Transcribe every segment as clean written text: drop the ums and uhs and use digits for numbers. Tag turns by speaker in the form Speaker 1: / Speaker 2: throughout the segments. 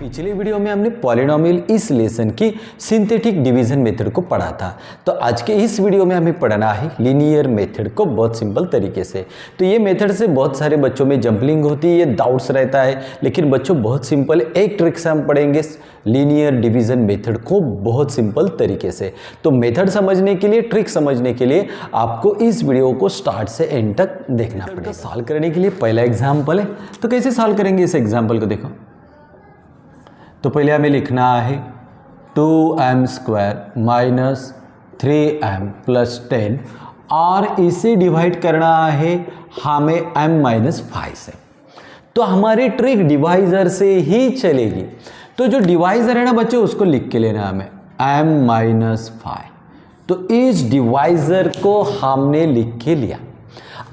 Speaker 1: पिछले वीडियो में हमने पॉलिनोमियल इस लेसन की सिंथेटिक डिवीजन मेथड को पढ़ा था। तो आज के इस वीडियो में हमें पढ़ना है लीनियर मेथड को बहुत सिंपल तरीके से। तो ये मेथड से बहुत सारे बच्चों में जंपलिंग होती है, ये डाउट्स रहता है, लेकिन बच्चों बहुत सिंपल एक ट्रिक से हम पढ़ेंगे लीनियर डिवीजन मेथड को बहुत सिंपल तरीके से। तो मेथड समझने के लिए, ट्रिक समझने के लिए आपको इस वीडियो को स्टार्ट से एंड तक देखना पड़ेगा। सॉल्व करने के लिए पहला एग्जाम्पल है, तो कैसे सॉल्व करेंगे इस एग्जाम्पल को देखो। तो पहले हमें लिखना है 2m² माइनस 3m प्लस 10 और इसे डिवाइड करना है हमें m-5 से। तो हमारी ट्रिक डिवाइजर से ही चलेगी। तो जो डिवाइजर है ना बच्चों, उसको लिख के लेना हमें m-5। तो इस डिवाइजर को हमने लिख के लिया।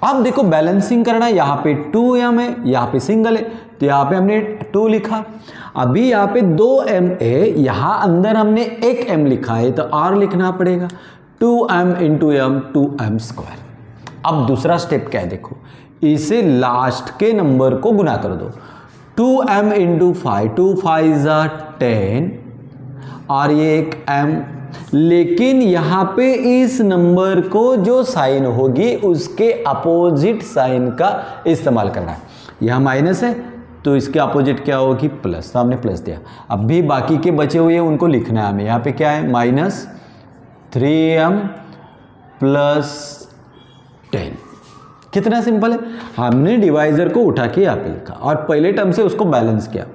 Speaker 1: अब देखो बैलेंसिंग करना, यहाँ पे 2m है, यहाँ पे सिंगल है, तो यहाँ पे हमने 2 लिखा। अभी यहाँ पे 2m है, यहाँ अंदर हमने 1m लिखा है, तो r लिखना पड़ेगा 2m इंटू m 2m²। अब दूसरा स्टेप क्या है देखो, इसे लास्ट के नंबर को गुना कर दो। 2m इंटू 5, 2 5 10 और ये एक m, लेकिन यहाँ पे इस नंबर को जो साइन होगी उसके अपोजिट साइन का इस्तेमाल करना है। यहाँ माइनस है तो इसके अपोजिट क्या होगी, प्लस, तो हमने प्लस दिया। अब भी बाकी के बचे हुए उनको लिखना है हमें। यहाँ पे क्या है, -3m प्लस 10। कितना सिंपल है, हमने डिवाइजर को उठा के यहाँ पे लिखा और पहले टर्म से उसको बैलेंस किया।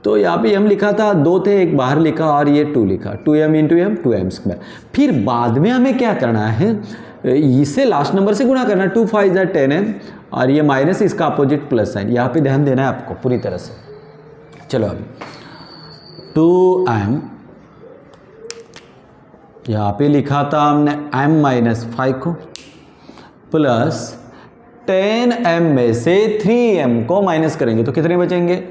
Speaker 1: तो यहाँ पे m लिखा था, 2 थे, एक बाहर लिखा और ये 2 लिखा, 2m इंटू m 2m²। फिर बाद में हमें क्या करना है, इसे लास्ट नंबर से गुना करना, 2 5 10m और ये माइनस, इसका अपोजिट प्लस साइन। यहाँ पे ध्यान देना है आपको पूरी तरह से। चलो अभी 2m, यहाँ पे लिखा था हमने m-5 को, प्लस 10m में से 3m को माइनस करेंगे तो कितने बचेंगे,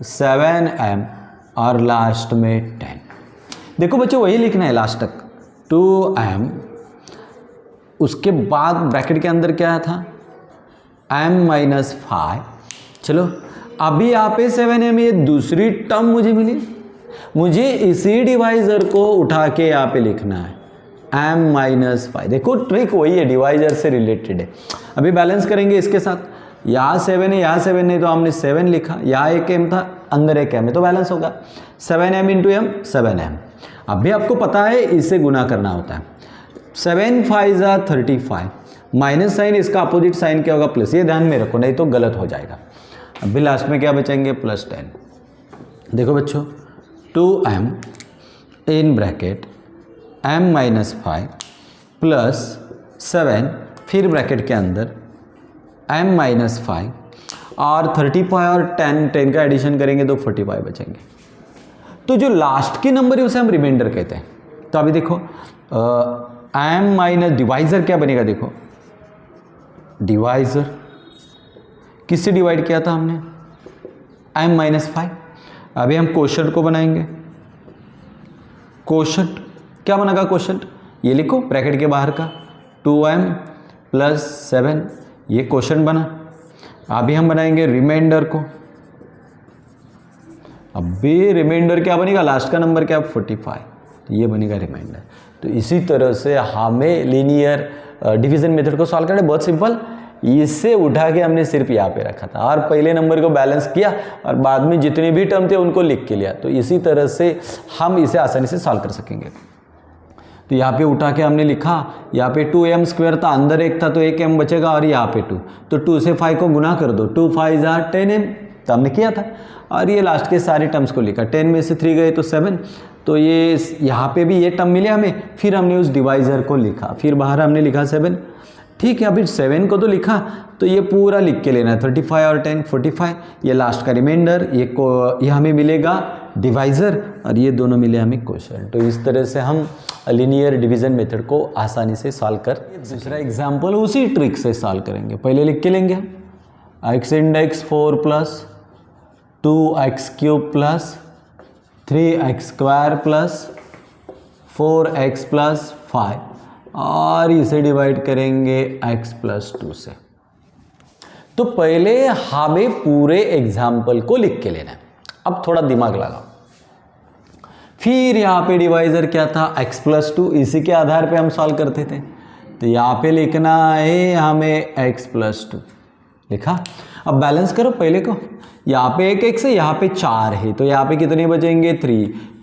Speaker 1: 7m और लास्ट में 10। देखो बच्चों वही लिखना है लास्ट तक, 2m, उसके बाद ब्रैकेट के अंदर क्या था, m-5। चलो अभी यहाँ पे 7m, ये दूसरी टर्म मुझे मिली, मुझे इसी डिवाइजर को उठा के यहाँ पे लिखना है m-5। देखो ट्रिक वही है, डिवाइजर से रिलेटेड है। अभी बैलेंस करेंगे इसके साथ, यहाँ 7 है, यहाँ 7 नहीं, तो हमने 7 लिखा, यहाँ एक m था, अंदर एक m है, तो बैलेंस होगा 7m इंटू m 7m। अभी आपको पता है इसे गुना करना होता है, 7 5 35, माइनस साइन, इसका अपोजिट साइन क्या होगा, प्लस। ये ध्यान में रखो नहीं तो गलत हो जाएगा। अभी लास्ट में क्या बचेंगे, प्लस 10। देखो बच्चों 2m in bracket m-5 plus 7, फिर ब्रैकेट के अंदर m-5 और 35 और 10 का एडिशन करेंगे तो 45 बचेंगे। तो जो लास्ट के नंबर है उसे हम रिमाइंडर कहते हैं। तो अभी देखो m माइनस डिवाइजर क्या बनेगा, देखो डिवाइजर किससे डिवाइड किया था हमने, m-5। अभी हम कोशेंट को बनाएंगे। कोशेंट क्या बनेगा, कोशेंट ये लिखो ब्रैकेट के बाहर का 2m प्लस 7, ये कोशेंट बना। अभी हम बनाएंगे रिमाइंडर को। अभी रिमाइंडर क्या बनेगा, लास्ट का नंबर क्या, 45, तो ये बनेगा रिमाइंडर। तो इसी तरह से हमें लीनियर डिवीजन मेथड को सॉल्व करना है, बहुत सिंपल। इससे उठा के हमने सिर्फ यहाँ पे रखा था और पहले नंबर को बैलेंस किया और बाद में जितने भी टर्म थे उनको लिख के लिया। तो इसी तरह से हम इसे आसानी से सॉल्व कर सकेंगे। तो यहाँ पे उठा के हमने लिखा, यहाँ पे 2m² था, अंदर एक था तो एक m बचेगा और यहाँ पे 2, तो 2 से 5 को गुना कर दो, 2 5 10m, तो हमने किया था। और ये लास्ट के सारे टर्म्स को लिखा, 10 में से 3 गए तो 7, तो ये यहाँ पे भी ये टर्म मिले हमें। फिर हमने उस डिवाइजर को लिखा, फिर बाहर हमने लिखा 7। ठीक है, अभी 7 को तो लिखा, तो ये पूरा लिख के लेना है, 35 और 10 45, ये लास्ट का रिमाइंडर, ये हमें मिलेगा डिवाइजर और ये दोनों मिले हमें क्वोशिएंट। तो इस तरह से हम लीनियर डिवीजन मेथड को आसानी से सॉल्व कर। दूसरा एग्जाम्पल उसी ट्रिक से सॉल्व करेंगे। पहले लिख के लेंगे x index 4 plus 2x³ plus 3x² plus 4x plus 5 और इसे डिवाइड करेंगे x प्लस 2 से। तो पहले हमें पूरे एग्जाम्पल को लिख के लेना है। अब थोड़ा दिमाग लगाओ, फिर यहाँ पे डिवाइजर क्या था, x प्लस 2, इसी के आधार पे हम सॉल्व करते थे। तो यहाँ पे लिखना है हमें x प्लस 2 लिखा। अब बैलेंस करो पहले को, यहाँ पे एक x है, यहाँ पे 4 है, तो यहाँ पे कितने बचेंगे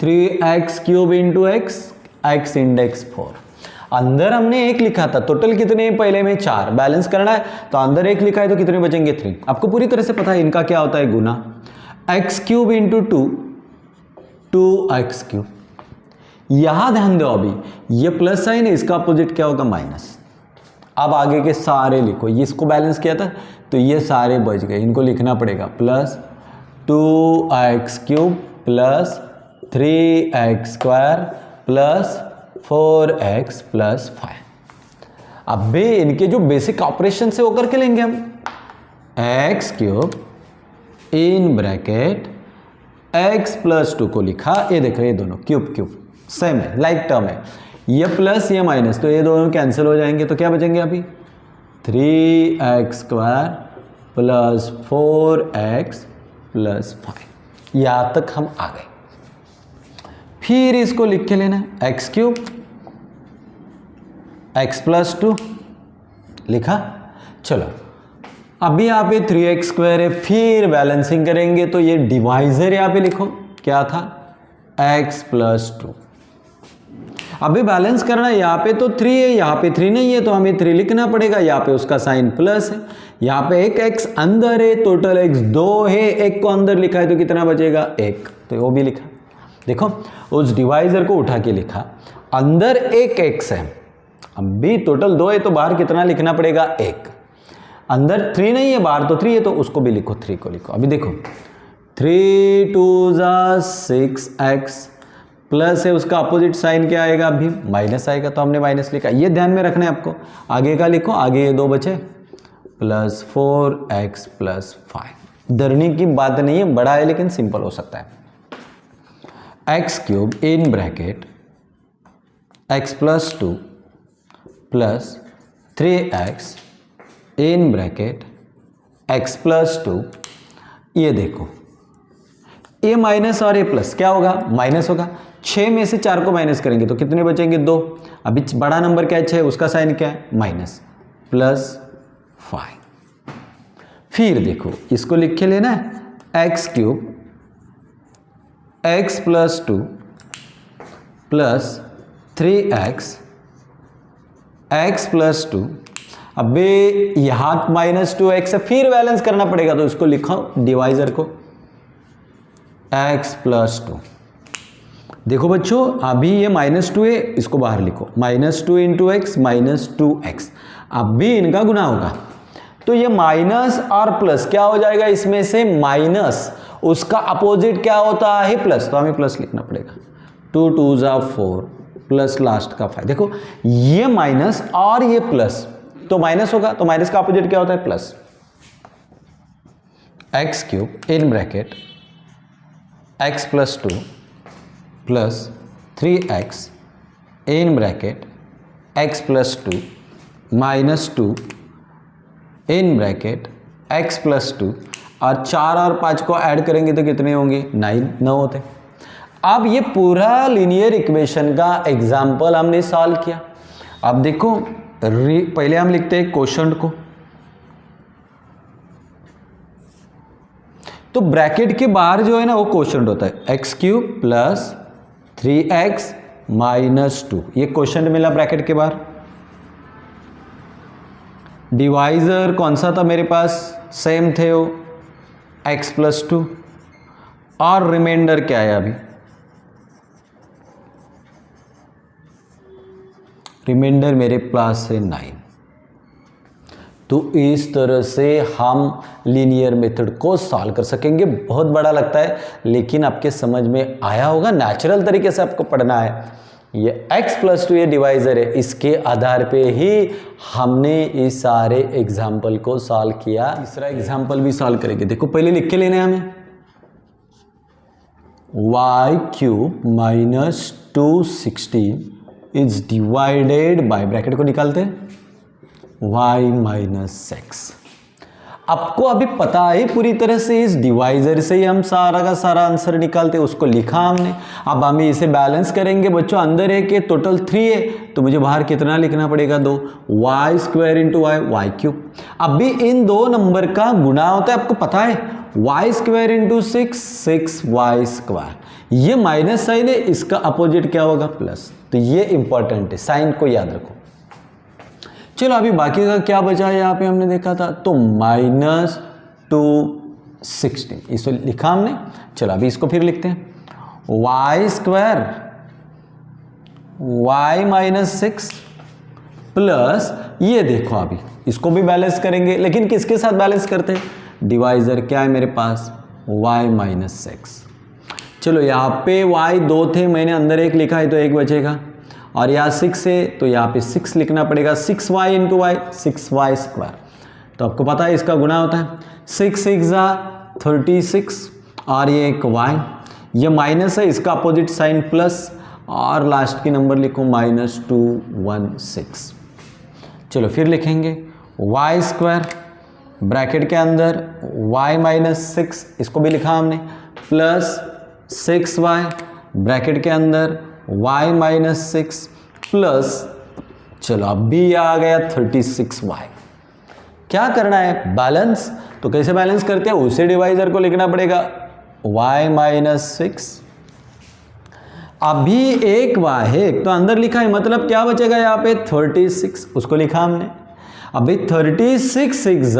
Speaker 1: 3x cube into x index 4। अंदर हमने 1 लिखा था, टोटल कितने पहले में 4, बैलेंस करना है तो अंदर 1 लिखा है तो कितने बचेंगे 3। आपको पूरी तरह से पता है इनका क्या होता है गुना, x cube into 2x cube. यहां ध्यान दो, अभी ये प्लस साइन है, इसका अपोजिट क्या होगा माइनस। अब आगे के सारे लिखो, ये इसको बैलेंस किया था तो ये सारे बच गए, इनको लिखना पड़ेगा plus 2x cube plus 3x square plus 4x plus 5। अब भी इनके जो बेसिक ऑपरेशन से वो करके लेंगे हम, x cube in bracket x plus 2 को लिखा, ये देखो ये दोनों क्यूब सेम है, लाइक टर्म है, ये प्लस ये माइनस, तो ये दोनों कैंसिल हो जाएंगे, तो क्या बचेंगे अभी 3x square plus 4x plus 5। यहाँ तक हम आ गए। फिर इसको लिख के लेना है x क्यूब x प्लस 2 लिखा। चलो अभी यहाँ पे 3x स्क्वायर है, फिर बैलेंसिंग करेंगे तो ये डिवाइजर यहाँ पे लिखो क्या था x प्लस 2। अभी बैलेंस करना है, यहाँ पे तो 3 है, यहाँ पे 3 नहीं है तो हमें 3 लिखना पड़ेगा, यहाँ पे उसका साइन प्लस है, यहाँ पे एक x अंदर है, टोटल x 2 है, एक को अंदर लिखा है तो कितना बचेगा 1, तो वो भी लिखा। देखो उस डिवाइजर को उठा के लिखा, अंदर एक x है, अब भी टोटल 2 है तो बाहर कितना लिखना पड़ेगा 1, अंदर 3 नहीं है बाहर तो 3 है तो उसको भी लिखो, 3 को लिखो। अभी देखो 3 2 6x प्लस है, उसका अपोजिट साइन क्या आएगा अभी माइनस आएगा, तो हमने माइनस लिखा, ये ध्यान में रखना है आपको। आगे का लिखो, आगे ये 2 बचे प्लस 4x प्लस 5। डरने की बात नहीं है, बड़ा है लेकिन सिंपल हो सकता है। x cube in bracket x plus 2 plus 3x in bracket x plus 2। ये देखो ये माइनस और ये प्लस क्या होगा माइनस होगा, 6 में से 4 को माइनस करेंगे तो कितने बचेंगे 2। अभी बड़ा नंबर क्या है 6, उसका साइन क्या है माइनस, प्लस 5। फिर देखो इसको लिख के लेना है x cube x plus 2 plus 3x x plus 2। अबे यहाँ माइनस 2x है, फिर बैलेंस करना पड़ेगा तो इसको लिखो डिवाइजर को x प्लस 2। देखो बच्चों अभी ये -2 है, इसको बाहर लिखो, -2 इंटू एक्स माइनस 2x। अब भी इनका गुना होगा तो ये माइनस और प्लस क्या हो जाएगा, इसमें से माइनस उसका अपोजिट क्या होता है प्लस, तो हमें प्लस लिखना पड़ेगा। 2 2 4 प्लस लास्ट का 5। देखो ये माइनस और ये प्लस तो माइनस होगा, तो माइनस का अपोजिट क्या होता है plus. x cube in bracket x plus 2 plus 3x in bracket x plus 2 minus 2 in bracket x plus 2 और 4 और 5 को ऐड करेंगे तो कितने होंगे 9 होते। अब ये पूरा लीनियर इक्वेशन का एग्जाम्पल हमने सॉल्व किया। अब देखो पहले हम लिखते हैं क्वोशंट को, तो ब्रैकेट के बाहर जो है ना वो क्वोशंट होता है x cube plus 3x minus 2, ये क्वोशंट मिला ब्रैकेट के बाहर। डिवाइजर कौन सा था मेरे पास, सेम थे वो x प्लस 2, और रिमाइंडर क्या है अभी रिमाइंडर मेरे पास है 9। तो इस तरह से हम लीनियर मेथड को सॉल्व कर सकेंगे। बहुत बड़ा लगता है लेकिन आपके समझ में आया होगा, नेचुरल तरीके से आपको पढ़ना है। ये x प्लस 2 ये डिवाइजर है, इसके आधार पे ही हमने इस सारे एग्जाम्पल को सॉल्व किया। तीसरा एग्जाम्पल भी सॉल्व करेंगे। देखो पहले लिख के लेने हमें y cube minus 216 is divided by, bracket को निकालते हैं y माइनस 6। आपको अभी पता है पूरी तरह से इस डिवाइजर से ही हम सारा का सारा आंसर निकालते, उसको लिखा हमने। अब हम इसे बैलेंस करेंगे बच्चों, अंदर है कि टोटल 3 है तो मुझे बाहर कितना लिखना पड़ेगा 2, Y square into Y, Y cube. अभी इन दो नंबर का गुणा होता है, आपको पता है, Y square into 6 Y square. ये माइनस साइन है, इसका अपोजिट क्या होगा प्लस, तो ये इंपॉर्टेंट है, साइन को याद रखो। चलो अभी बाकी का क्या बचा है, यहाँ पे हमने देखा था तो -216 इसको लिखा हमने। चलो अभी इसको फिर लिखते हैं, वाई स्क्वायर वाई -6 प्लस, ये देखो अभी इसको भी बैलेंस करेंगे, लेकिन किसके साथ बैलेंस करते हैं, डिवाइजर क्या है मेरे पास, y -6। चलो यहाँ पे y 2 थे, मैंने अंदर 1 लिखा है तो 1 बचेगा, और यहाँ 6 है तो यहाँ पे 6 लिखना पड़ेगा, 6y into Y, 6y square. तो आपको पता है इसका गुणा होता है, 6 6 36 और ये एक y, ये माइनस है, इसका अपोजिट साइन प्लस, और लास्ट की नंबर लिखो -216। चलो फिर लिखेंगे y स्क्वायर ब्रैकेट के अंदर y -6, इसको भी लिखा हमने, प्लस 6y ब्रैकेट के अंदर y -6 प्लस, चलो अब भी आ गया 36y। क्या करना है, बैलेंस। तो कैसे बैलेंस करते हैं, उसे डिवाइजर को लिखना पड़ेगा y -6। अभी एक y है, एक तो अंदर लिखा है, मतलब क्या बचेगा यहाँ पे 36, उसको लिखा हमने। अभी 36 6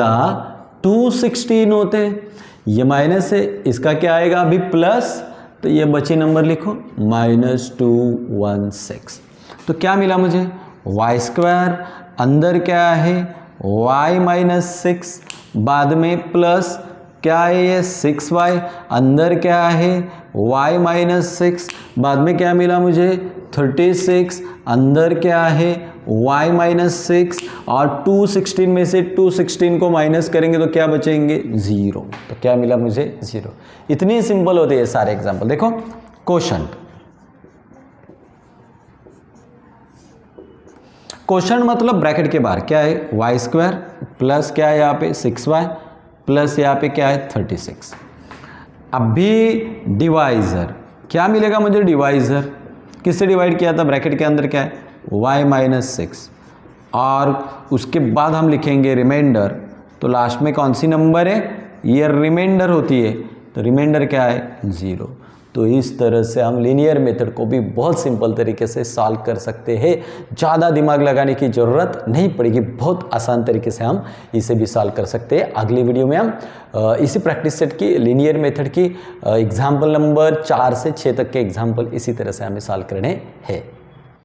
Speaker 1: 216 होते हैं, ये माइनस है, इसका क्या आएगा अभी प्लस, तो ये बची नंबर लिखो -216। तो क्या मिला मुझे, y स्क्वायर अंदर क्या है y -6, बाद में प्लस क्या है ये 6y, अंदर क्या है y -6, बाद में क्या मिला मुझे 36, अंदर क्या है y -6, और 216 में से 216 को माइनस करेंगे तो क्या बचेंगे 0। तो क्या मिला मुझे 0। इतनी सिंपल होते हैं सारे एग्जाम्पल। देखो क्वोशंट, क्वोशंट मतलब ब्रैकेट के बाहर क्या है y स्क्वायर प्लस क्या है यहाँ पे 6y प्लस यहाँ पे क्या है 36। अभी डिवाइजर क्या मिलेगा मुझे, डिवाइजर किससे डिवाइड किया था, ब्रैकेट के अंदर क्या है y -6, और उसके बाद हम लिखेंगे रिमाइंडर, तो लास्ट में कौन सी नंबर है, ये रिमाइंडर होती है, तो रिमाइंडर क्या है 0। तो इस तरह से हम लीनियर मेथड को भी बहुत सिंपल तरीके से सॉल्व कर सकते हैं, ज़्यादा दिमाग लगाने की ज़रूरत नहीं पड़ेगी, बहुत आसान तरीके से हम इसे भी सॉल्व कर सकते हैं। अगली वीडियो में हम इसी प्रैक्टिस सेट की लीनियर मेथड की एग्जाम्पल नंबर 4 से 6 तक के एग्जाम्पल इसी तरह से हमें सॉल्व करने हैं।